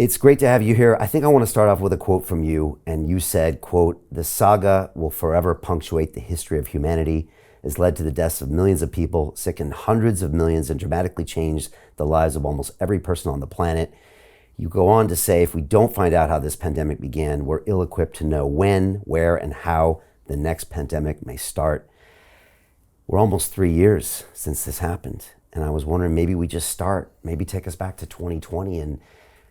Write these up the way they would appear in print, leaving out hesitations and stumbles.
It's great to have you here. I think I want to start off with a quote from you. And you said, quote, "The saga will forever punctuate the history of humanity, has led to the deaths of millions of people, sickened hundreds of millions, and dramatically changed the lives of almost every person on the planet." You go on to say, if we don't find out how this pandemic began, we're ill-equipped to know when, where, and how the next pandemic may start. We're almost 3 years since this happened. And I was wondering, maybe we just start, maybe take us back to 2020 and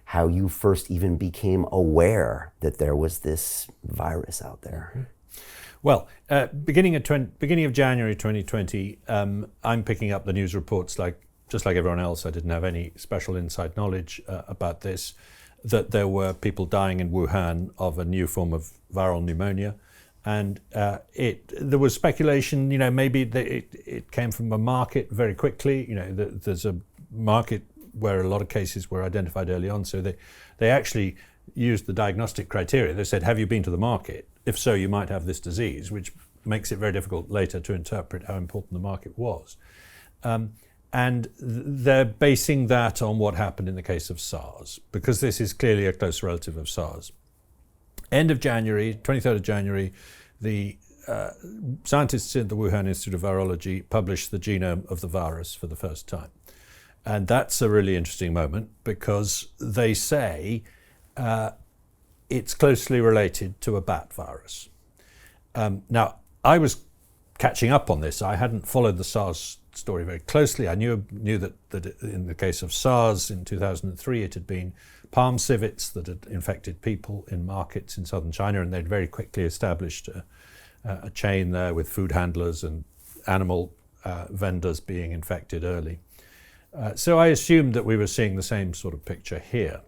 how you first even became aware that there was this virus out there. Well, beginning of January 2020, I'm picking up the news reports just like everyone else. I didn't have any special inside knowledge about this, that there were people dying in Wuhan of a new form of viral pneumonia. And there was speculation, maybe it came from a market very quickly. There's a market where a lot of cases were identified early on. So they actually used the diagnostic criteria. They said, have you been to the market? If so, you might have this disease, which makes it very difficult later to interpret how important the market was. And they're basing that on what happened in the case of SARS, because this is clearly a close relative of SARS. End of January, 23rd of January, the scientists in the Wuhan Institute of Virology published the genome of the virus for the first time. And that's a really interesting moment because they say it's closely related to a bat virus. Now, I was catching up on this. I hadn't followed the SARS story very closely. I knew that in the case of SARS in 2003, it had been palm civets that had infected people in markets in southern China, and they'd very quickly established a chain there with food handlers and animal vendors being infected early. So I assumed that we were seeing the same sort of picture here.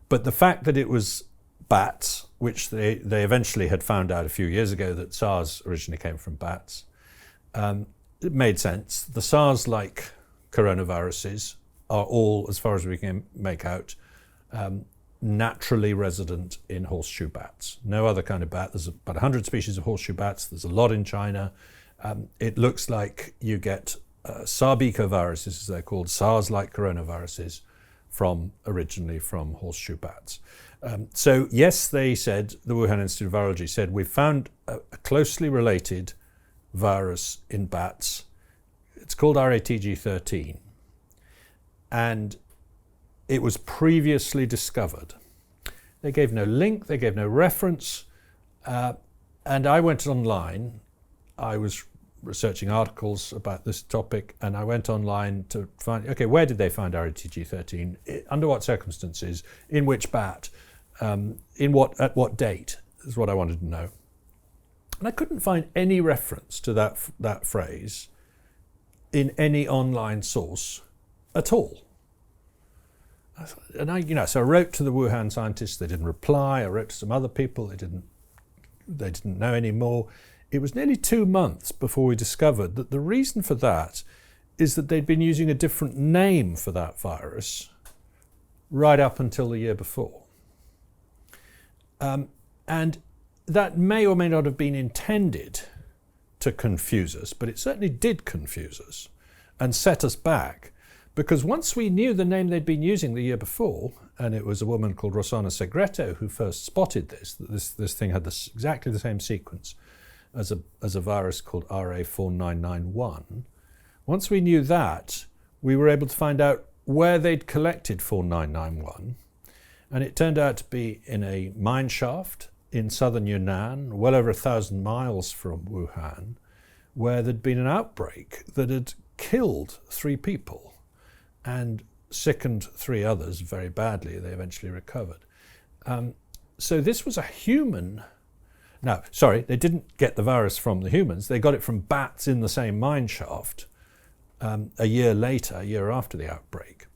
But the fact that it was bats, which they eventually had found out a few years ago that SARS originally came from bats, it made sense. The SARS-like coronaviruses are all, as far as we can make out, naturally resident in horseshoe bats. No other kind of bat. There's about 100 species of horseshoe bats. There's a lot in China. It looks like you get sarbecoviruses, as they're called, SARS-like coronaviruses, originally from horseshoe bats. So yes, they said, the Wuhan Institute of Virology said, we've found a closely related virus in bats. It's called RATG13. And it was previously discovered. They gave no link, they gave no reference. And I went online. I was researching articles about this topic, and I went online to find, okay, where did they find RATG13? Under what circumstances? In which bat? At what date? Is what I wanted to know. And I couldn't find any reference to that phrase in any online source at all. And so I wrote to the Wuhan scientists. They didn't reply. I wrote to some other people. They didn't know anymore. It was nearly 2 months before we discovered that the reason for that is that they'd been using a different name for that virus right up until the year before. And that may or may not have been intended to confuse us, but it certainly did confuse us and set us back, because once we knew the name they'd been using the year before, and it was a woman called Rossana Segreto who first spotted this thing had exactly the same sequence as a virus called RA4991. Once we knew that, we were able to find out where they'd collected 4991, and it turned out to be in a mine shaft in southern Yunnan, well over 1,000 miles from Wuhan, where there'd been an outbreak that had killed 3 people and sickened 3 others very badly. They eventually recovered. So this was a human. No, sorry, they didn't get the virus from the humans. They got it from bats in the same mine shaft a year after the outbreak.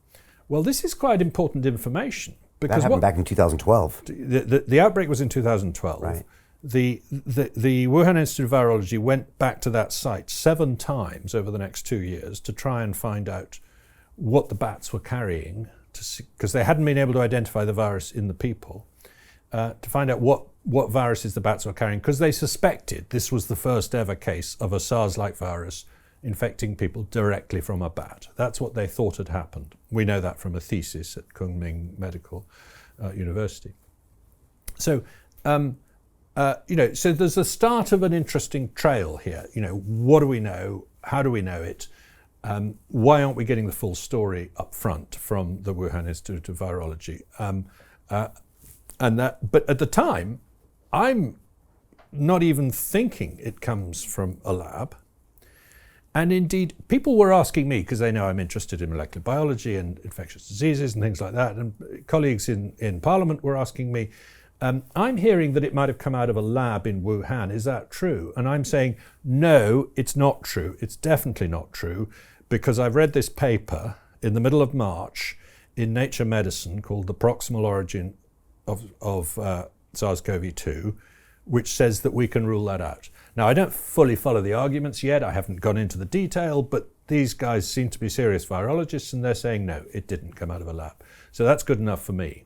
Well, this is quite important information. Because that happened back in 2012. The outbreak was in 2012. Right. The Wuhan Institute of Virology went back to that site 7 times over the next 2 years to try and find out what the bats were carrying, because they hadn't been able to identify the virus in the people, to find out what viruses the bats were carrying, because they suspected this was the first ever case of a SARS-like virus infecting people directly from a bat. That's what they thought had happened. We know that from a thesis at Kunming Medical university. So, so there's the start of an interesting trail here. What do we know? How do we know it? Why aren't we getting the full story up front from the Wuhan Institute of Virology? But at the time, I'm not even thinking it comes from a lab. And indeed, people were asking me, because they know I'm interested in molecular biology and infectious diseases and things like that, and colleagues in Parliament were asking me, I'm hearing that it might have come out of a lab in Wuhan. Is that true? And I'm saying, no, it's not true. It's definitely not true, because I've read this paper in the middle of March in Nature Medicine called The Proximal Origin of SARS-CoV-2, which says that we can rule that out. Now, I don't fully follow the arguments yet. I haven't gone into the detail, but these guys seem to be serious virologists, and they're saying, no, it didn't come out of a lab. So that's good enough for me.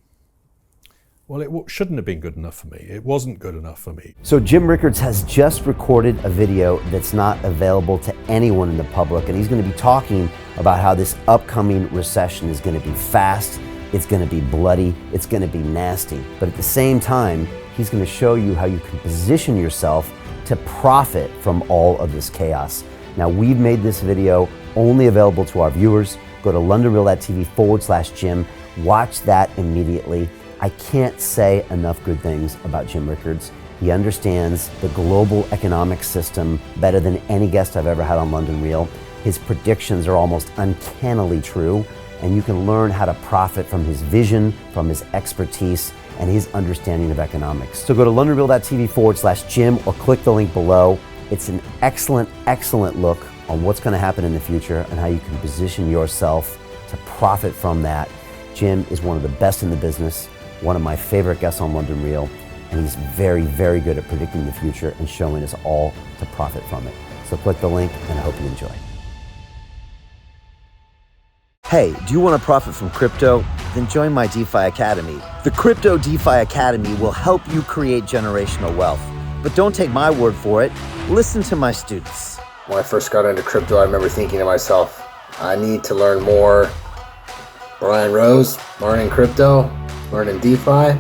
Well, it shouldn't have been good enough for me. It wasn't good enough for me. So Jim Rickards has just recorded a video that's not available to anyone in the public, and he's going to be talking about how this upcoming recession is going to be fast, it's going to be bloody, it's going to be nasty. But at the same time, he's going to show you how you can position yourself to profit from all of this chaos. Now, we've made this video only available to our viewers. Go to londonreal.tv/Jim. Watch that immediately. I can't say enough good things about Jim Rickards. He understands the global economic system better than any guest I've ever had on London Real. His predictions are almost uncannily true, and you can learn how to profit from his vision, from his expertise, and his understanding of economics. So go to londonreal.tv/Jim or click the link below. It's an excellent, excellent look on what's going to happen in the future and how you can position yourself to profit from that. Jim is one of the best in the business, one of my favorite guests on London Real, and he's very, very good at predicting the future and showing us all to profit from it. So click the link, and I hope you enjoy. Hey, do you want to profit from crypto? Then join my DeFi Academy. The Crypto DeFi Academy will help you create generational wealth. But don't take my word for it. Listen to my students. When I first got into crypto, I remember thinking to myself, I need to learn more. Brian Rose, learning crypto, learning DeFi,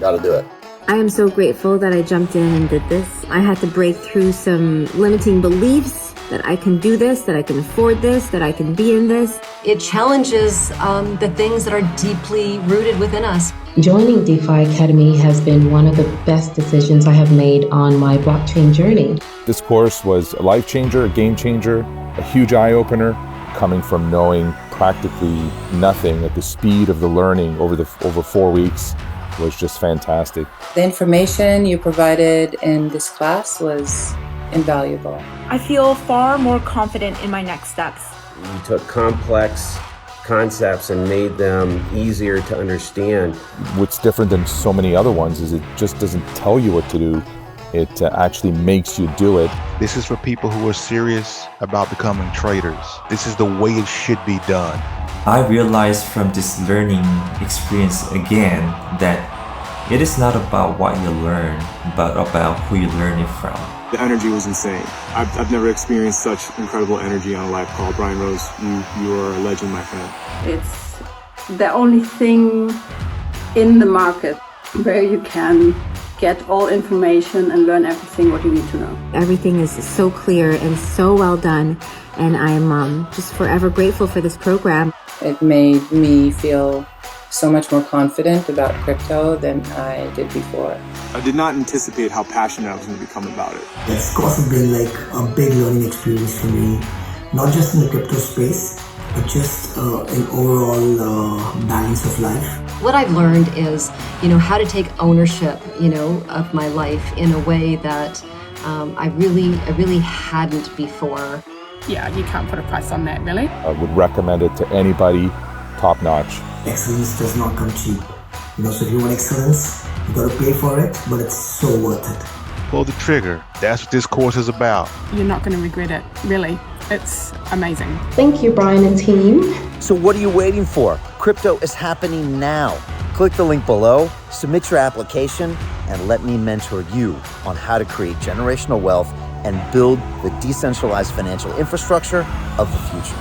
gotta do it. I am so grateful that I jumped in and did this. I had to break through some limiting beliefs that I can do this, that I can afford this, that I can be in this. It challenges the things that are deeply rooted within us. Joining DeFi Academy has been one of the best decisions I have made on my blockchain journey. This course was a life changer, a game changer, a huge eye-opener, coming from knowing practically nothing at the speed of the learning over 4 weeks was just fantastic. The information you provided in this class was invaluable. I feel far more confident in my next steps. You took complex concepts and made them easier to understand. What's different than so many other ones is it just doesn't tell you what to do. It actually makes you do it. This is for people who are serious about becoming traders. This is the way it should be done. I realized from this learning experience again that it is not about what you learn, but about who you learn it from. The energy was insane. I've never experienced such incredible energy on a live call. Brian Rose, you are a legend, my friend. It's the only thing in the market where you can get all information and learn everything what you need to know. Everything is so clear and so well done, and I'm just forever grateful for this program. It made me feel so much more confident about crypto than I did before. I did not anticipate how passionate I was going to become about it. It's also been like a big learning experience for me, not just in the crypto space, but just in overall balance of life. What I've learned is, how to take ownership, of my life in a way that I really hadn't before. Yeah, you can't put a price on that, really. I would recommend it to anybody, top notch. Excellence does not come cheap. So if you want excellence, you gotta pay for it, but it's so worth it. Pull the trigger. That's what this course is about. You're not going to regret it, really. It's amazing. Thank you, Brian and team. So what are you waiting for? Crypto is happening now. Click the link below, submit your application, and let me mentor you on how to create generational wealth and build the decentralized financial infrastructure of the future.